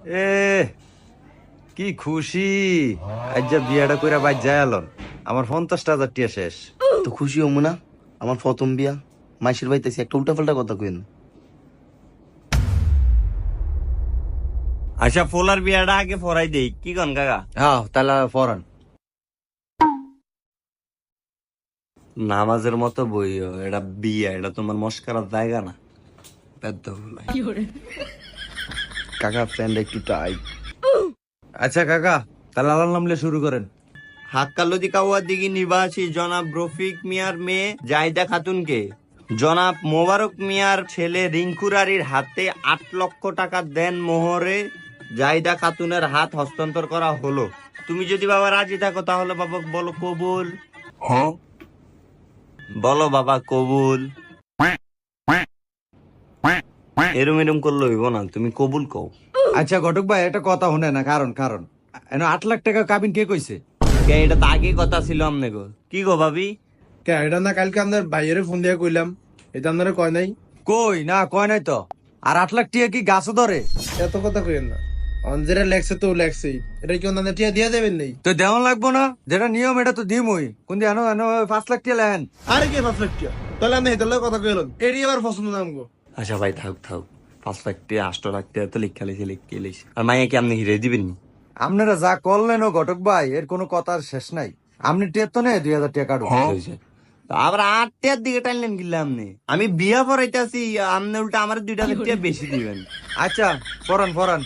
এ কি খুশি, আজ যা বিয়াটা কইরা বাইর যায় আলন, আমার 50,000 টিয়া শেষ। তো খুশি হমু না? আমার প্রথম বিয়া, মাইশের বাইতেছি, একটা উল্টাপাল্টা কথা কইন না। আচ্ছা ফোলার বিয়াটা আগে ফরাই দেই, কি কন কাকা? হ্যাঁ তাহলে ফরান। নামাজের মতো বইও, এটা বিয়া, এটা তোমার মস্কারার জায়গা না। কাকা ফ্রেন্ড একটু টাইট। আচ্ছা কাকা, তাহলে আল্লাহর নাম লিয়ে শুরু করেন। হাক্কালদি কাওয়ার দিঘি নিবাসী জনাব রফিক মিয়ার মেয়ে জাহিদা খাতুনকে জনাব মোবারক মিয়ার ছেলে রিঙ্কুরারির হাতে 8 লক্ষ টাকা দেন মোহরে জাহিদা খাতুনের হাত হস্তান্তর করা হলো। তুমি যদি বাবা রাজি থাকো তাহলে বাবা বলো কবুল। হ্যাঁ, বলো বাবা কবুল। এরম এরম করলে হইব না, তুমি কবুল কও। আচ্ছা ঘটক ভাই, একটা কথা শুনে না, কারণ কারণ 8 লাখ টাকা কাবিন কে কইছে? কে, এটা তো আগে কথা ছিল আমনে গো। কি গো ভাবি? কে এটা না কালকে আপনার ভাইয়ের ফোন দিয়ে কইলাম, এটা আপনারা কয় নাই? কই না, কয় নাই তো। আর 8 লাখ টিয়া কি গাছও ধরে? এত কথা কইেন না, অঞ্জেরা লেখছে তো লেখছেই, এটা কি অন্যান্য টিয়া দিয়া দেবেন নেই? তো দেওয়ান লাগবো না, যেটা নিয়ম এটা তো দিমই। কোন দিয়ে 5 লাখ টিয়া লেন। আরে কে 5 লাখ টিয়া? তাহলে আমি এটার লগে কথা কইলাম, এরই আবার পছন্দ নাম গো। আচ্ছা ভাই থাক থাক, 5 লাখ টাকা 8 লাখ টাকা তো লিখা লিখে আর মাইয়া কি আপনি হিরে দিবেন নি? আপনারা যা করলেন ও ঘটক ভাই, এর কোনো কথার শেষ নাই। আপনি টিয়া তো নেই 2,000 টাকা কাটুন। হয়েছে। তো আবার 8 টাকার দিকে টানলেন কিনলে আপনি? আমি বিয়া পড়াইতেছি, আপনি উল্টা আমার 2 টাকা বেশি দিবেন। আচ্ছা ফরান ফরান।